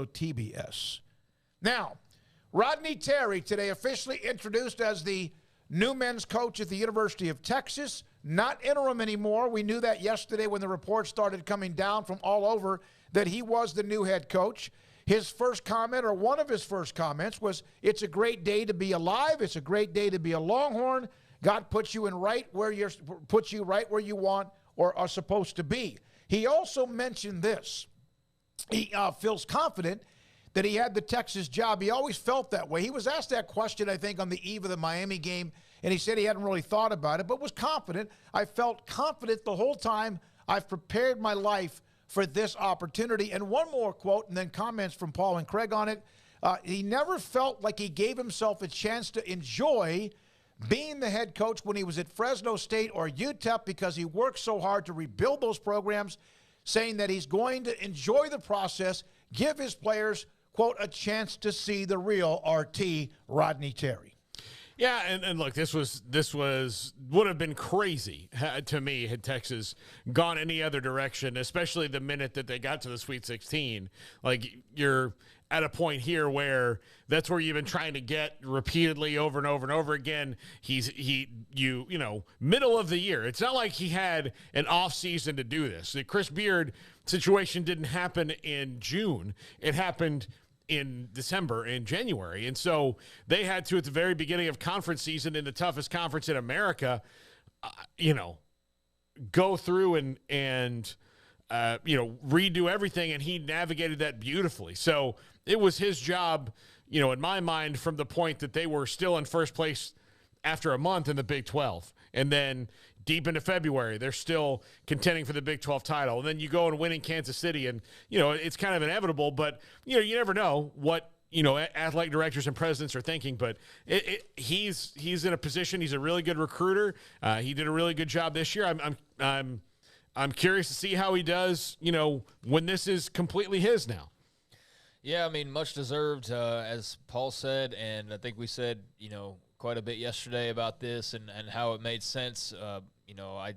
TBS. Now, Rodney Terry today officially introduced as the new men's coach at the University of Texas. Not interim anymore. We knew that yesterday when the reports started coming down from all over that he was the new head coach. His first comment, or one of his first comments, was, "It's a great day to be alive. It's a great day to be a Longhorn. God puts you right where you want or are supposed to be." He also mentioned this. He feels confident that he had the Texas job. He always felt that way. He was asked that question, I think, on the eve of the Miami game, and he said he hadn't really thought about it, but was confident. "I felt confident the whole time. I've prepared my life for this opportunity." And one more quote, and then comments from Paul and Craig on it. He never felt like he gave himself a chance to enjoy being the head coach when he was at Fresno State or UTEP because he worked so hard to rebuild those programs, saying that he's going to enjoy the process, give his players, quote, "a chance to see the real RT Rodney Terry." Yeah, and look, this would have been crazy to me had Texas gone any other direction, especially the minute that they got to the Sweet 16. Like, you're at a point here where that's where you've been trying to get repeatedly over and over and over again. Middle of the year. It's not like he had an off season to do this. The Chris Beard situation didn't happen in June. It happened in December and January. And so they had to, at the very beginning of conference season in the toughest conference in America, go through and redo everything. And he navigated that beautifully. So it was his job, in my mind, from the point that they were still in first place after a month in the Big 12. And then deep into February, they're still contending for the Big 12 title. And then you go and win in Kansas City, and, it's kind of inevitable. But, you never know what, athletic directors and presidents are thinking. But he's in a position. He's a really good recruiter. He did a really good job this year. I'm curious to see how he does, when this is completely his now. Yeah, I mean, much deserved, as Paul said, and I think we said, quite a bit yesterday about this and how it made sense. I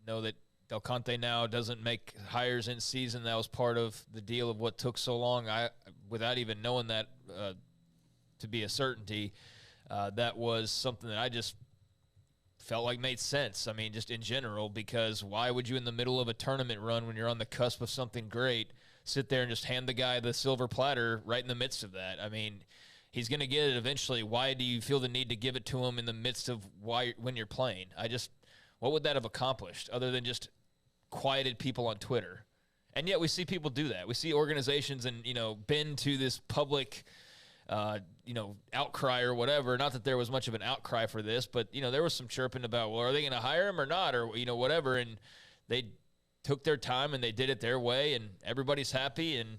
know that Del Conte now doesn't make hires in season. That was part of the deal of what took so long. Without even knowing that to be a certainty, that was something that I just felt like made sense. I mean, just in general, because why would you, in the middle of a tournament run when you're on the cusp of something great, sit there and just hand the guy the silver platter right in the midst of that? I mean, he's going to get it eventually. Why do you feel the need to give it to him in the midst of when you're playing? What would that have accomplished other than just quieted people on Twitter? And yet we see people do that. We see organizations and, bend to this public, outcry or whatever. Not that there was much of an outcry for this, but, there was some chirping about, well, are they going to hire him or not? Or, whatever. And they took their time and they did it their way, and everybody's happy. And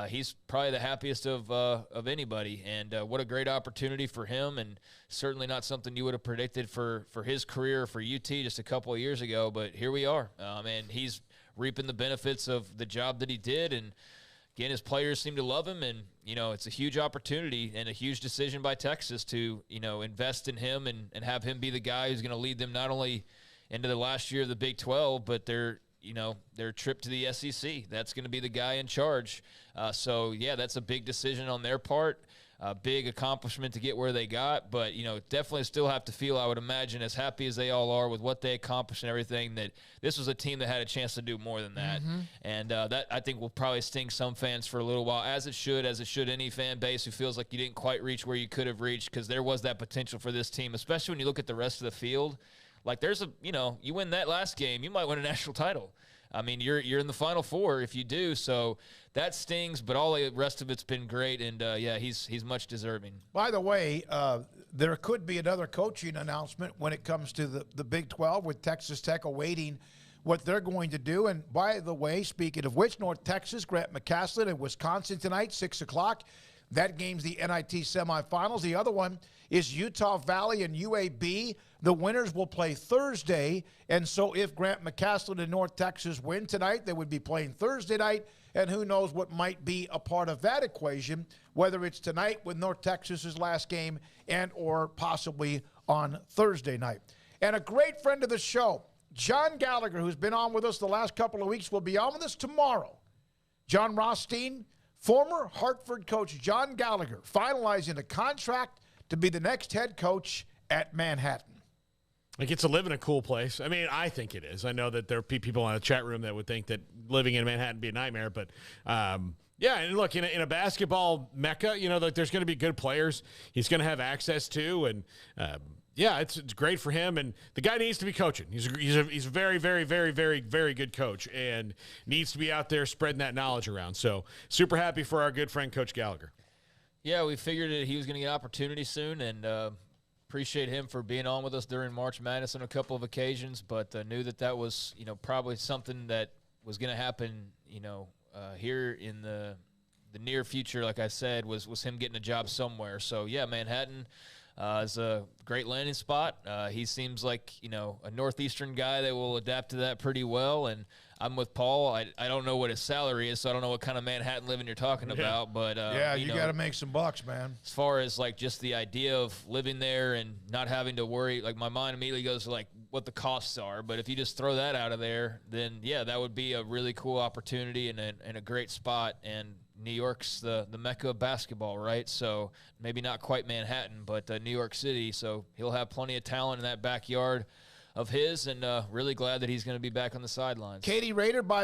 he's probably the happiest of anybody, and what a great opportunity for him, and certainly not something you would have predicted for his career for UT just a couple of years ago, but here we are, and he's reaping the benefits of the job that he did, and again, his players seem to love him, and, it's a huge opportunity and a huge decision by Texas to, invest in him and have him be the guy who's going to lead them not only into the last year of the Big 12, but their trip to the SEC. That's going to be the guy in charge. So, yeah, that's a big decision on their part, a big accomplishment to get where they got. But, definitely still have to feel, I would imagine, as happy as they all are with what they accomplished and everything, that this was a team that had a chance to do more than that. Mm-hmm. And that, I think, will probably sting some fans for a little while, as it should any fan base who feels like you didn't quite reach where you could have reached, because there was that potential for this team, especially when you look at the rest of the field. Like, you win that last game, you might win a national title. I mean, you're in the Final Four if you do, so that stings, but all the rest of it's been great, and, he's much deserving. By the way, there could be another coaching announcement when it comes to the Big 12, with Texas Tech awaiting what they're going to do. And by the way, speaking of which, North Texas, Grant McCasland and Wisconsin tonight, 6 o'clock. That game's the NIT semifinals. The other one is Utah Valley and UAB. The winners will play Thursday. And so if Grant McCasland and North Texas win tonight, they would be playing Thursday night. And who knows what might be a part of that equation, whether it's tonight with North Texas's last game and or possibly on Thursday night. And a great friend of the show, John Gallagher, who's been on with us the last couple of weeks, will be on with us tomorrow. John Rothstein, Former Hartford coach John Gallagher finalizing a contract to be the next head coach at Manhattan. Like, it's a live in a cool place. I mean, I think it is. I know that there are people in the chat room that would think that living in Manhattan would be a nightmare, but yeah, and look, in a basketball mecca, like there's going to be good players he's going to have access to, and yeah, it's great for him. And the guy needs to be coaching. He's a very, very, very, very, very good coach, and needs to be out there spreading that knowledge around. So super happy for our good friend Coach Gallagher. Yeah, we figured that he was going to get opportunity soon, and appreciate him for being on with us during March Madness on a couple of occasions, but knew that was, probably something that was going to happen, here in the near future. Like I said, was him getting a job somewhere. So yeah, Manhattan is a great landing spot. He seems like, a Northeastern guy that will adapt to that pretty well. And I'm with Paul. I don't know what his salary is, so I don't know what kind of Manhattan living you're talking about. But you got to make some bucks, man. As far as like just the idea of living there and not having to worry, like my mind immediately goes to like what the costs are. But if you just throw that out of there, then yeah, that would be a really cool opportunity and a great spot. And New York's the mecca of basketball, right? So maybe not quite Manhattan, but New York City. So he'll have plenty of talent in that backyard of his, and really glad that he's going to be back on the sidelines. Katie Rader, by the